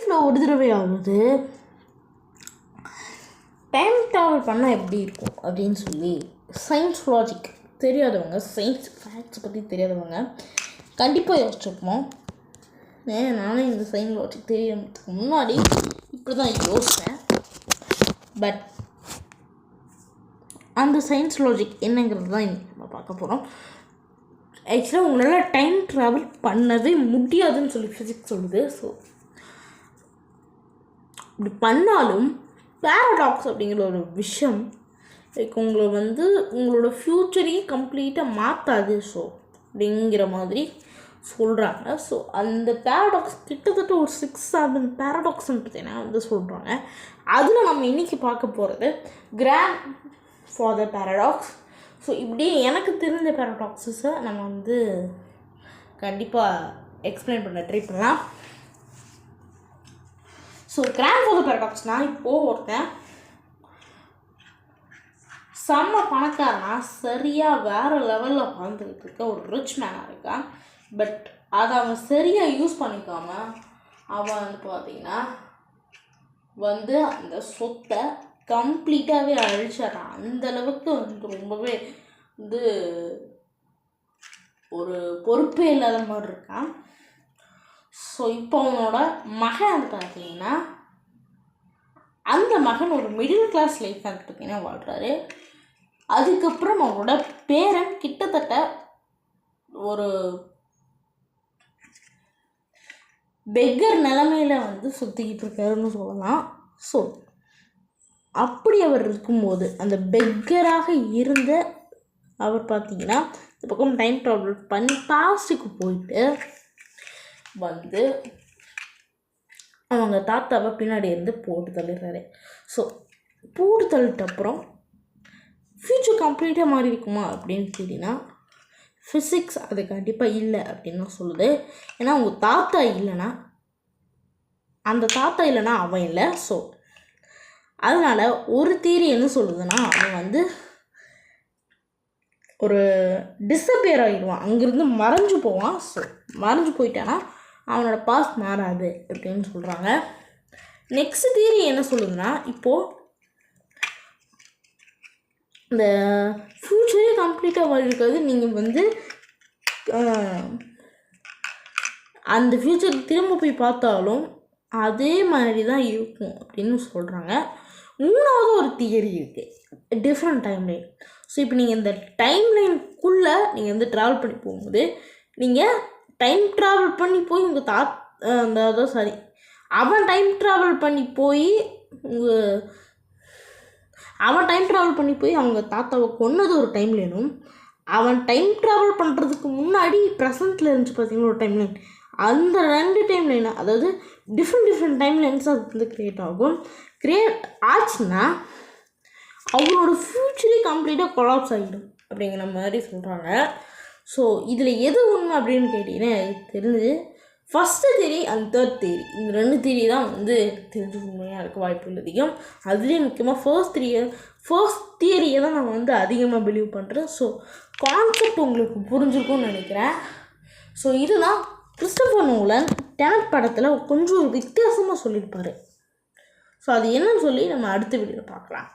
லைஃப்பில் ஒரு தடவையாவது டைம் ட்ராவல் பண்ணால் எப்படி இருக்கும் அப்படின்னு சொல்லி சயின்ஸ் லாஜிக் தெரியாதவங்க, சயின்ஸ் ஃபேக்ட்ஸ் பற்றி தெரியாதவங்க கண்டிப்பாக யோசிச்சிருப்போம். நானே இந்த சயின்ஸ் லாஜிக் தெரியறதுக்கு முன்னாடி இப்படி தான் யோசித்தேன். பட் அந்த சயின்ஸ் லாஜிக் என்னங்கிறது தான் இன்றைக்கி நம்ம பார்க்க போகிறோம். ஆக்சுவலாக உங்களால் டைம் ட்ராவல் பண்ணவே முடியாதுன்னு சொல்லி ஃபிசிக்ஸ் சொல்லுது. ஸோ இப்படி பண்ணாலும் பேரடாக்ஸ் அப்படிங்கிற ஒரு விஷயம் உங்களை உங்களோட ஃப்யூச்சரையும் கம்ப்ளீட்டாக மாற்றாது. ஸோ அப்படிங்கிற மாதிரி சொல்கிறாங்க. ஸோ அந்த பேரடாக்ஸ் கிட்டத்தட்ட ஒரு 6-7 பேரடாக்ஸ்ன்னு பார்த்தீங்கன்னா சொல்கிறாங்க. அதில் நம்ம இன்றைக்கி பார்க்க போகிறது கிராண்ட் ஃபாதர் பேரடாக்ஸ். ஸோ இப்படி எனக்கு தெரிஞ்ச பேரடாக்ஸஸை நம்ம கண்டிப்பாக எக்ஸ்பிளைன் பண்ண ட்ரை பண்ணலாம். ஸோ கிராண்ட் ஃபாதர் பேரடாக்ஸ்னால் இப்போது ஒருத்தன் செம்ம பணக்காரனா சரியாக வேறு லெவலில் வாழ்ந்துக்கிட்டு இருக்க ஒரு ரிச் மேனாக இருக்கான். பட் அதை அவன் சரியாக யூஸ் பண்ணிக்காமல் அவன் பார்த்திங்கன்னா அந்த சொத்தை கம்ப்ளீட்டாகவே அழிச்சிட்றான். அந்தளவுக்கு ரொம்பவே ஒரு பொறுப்பே இல்லாத மாதிரி இருக்கான். ஸோ இப்போ அவனோட மகன் பார்த்தீங்கன்னா அந்த மகன் ஒரு மிடில் கிளாஸ் லைஃப் பார்த்தீங்கன்னா வாழ்கிறாரு. அதுக்கப்புறம் அவனோட பேரன் கிட்டத்தட்ட ஒரு பெக்கர் நிலைமையில் சுற்றிக்கிட்டு இருக்காருன்னு சொல்லலாம். ஸோ அப்படி அவர் இருக்கும்போது அந்த பெக்கராக இருந்த அவர் பார்த்திங்கன்னா இந்த பக்கம் டைம் ட்ராவல் பண்ணி பாஸ்ட்டுக்கு போயிட்டு அவங்க தாத்தாவை பின்னாடி இருந்து போட்டு தள்ளிடுறாரு. ஸோ போட்டு தள்ளிட்டப்புறம் ஃப்யூச்சர் கம்ப்ளீட்டாக மாறி இருக்குமா அப்படின்னு கேட்டிங்கன்னா ஃபிசிக்ஸ் அது கண்டிப்பாக இல்லை அப்படின்னு தான் சொல்லுது. ஏன்னா அவங்க தாத்தா இல்லைன்னா அந்த தாத்தா இல்லைன்னா அவன் இல்லை. ஸோ அதனால் ஒரு தியரி என்ன சொல்லுதுன்னா அவன் ஒரு டிஸப்பியர் ஆகிடுவான், அங்கேருந்து மறைஞ்சு போவான். ஸோ மறைஞ்சு போயிட்டான்னா அவனோட பாஸ் மாறாது அப்படின்னு சொல்கிறாங்க. நெக்ஸ்ட் தியரி என்ன சொல்லுதுன்னா இப்போது இந்த ஃப்யூச்சரே கம்ப்ளீட்டாக வாழ்க்காது, நீங்கள் அந்த ஃப்யூச்சர் திரும்ப போய் பார்த்தாலும் அதே மாதிரி தான் இருக்கும் அப்படின்னு சொல்கிறாங்க. மூணாவது ஒரு தியரி இருக்குது, டிஃப்ரெண்ட் டைம் லைன். ஸோ இப்போ நீங்கள் இந்த டைம் லைனுக்குள்ளே நீங்கள் ட்ராவல் பண்ணி போகும்போது நீங்கள் டைம் ட்ராவல் பண்ணி போய் உங்கள் அவன் டைம் ட்ராவல் பண்ணி போய் அவங்க தாத்தாவை கொன்னது ஒரு டைம் லைனும், அவன் டைம் ட்ராவல் பண்ணுறதுக்கு முன்னாடி ப்ரெசண்ட்டில் இருந்துச்சு பார்த்தீங்கன்னா ஒரு டைம் லைன். அந்த 2 டைம் லைனை அதாவது டிஃப்ரெண்ட் டைம் லைன்ஸ் அது க்ரியேட் ஆகும். க்ரியேட் ஆச்சுன்னா அவங்களோட ஃப்யூச்சரே கம்ப்ளீட்டாக கொலாப்ஸ் ஆகிடும் அப்படிங்கிற மாதிரி சொல்கிறாங்க. ஸோ இதில் எது உண்மை அப்படின்னு கேட்டிங்கன்னா தெரிஞ்சு first theory and third theory, இந்த 2 தியரி தான் தெரிஞ்சு உண்மையாக இருக்க வாய்ப்புகள் அதிகம். அதுலேயும் முக்கியமாக ஃபர்ஸ்ட் தியரியை தான் நான் அதிகமாக பிலீவ் பண்ணுறேன். ஸோ கான்செப்ட் உங்களுக்கு புரிஞ்சிருக்கும்னு நினைக்கிறேன். ஸோ இதுதான் கிறிஸ்டோபர் நோலன் டெனட் படத்தில் கொஞ்சம் வித்தியாசமாக சொல்லியிருப்பார். ஸோ அது என்னன்னு சொல்லி நம்ம அடுத்த வீடியோவில் பார்க்கலாம்.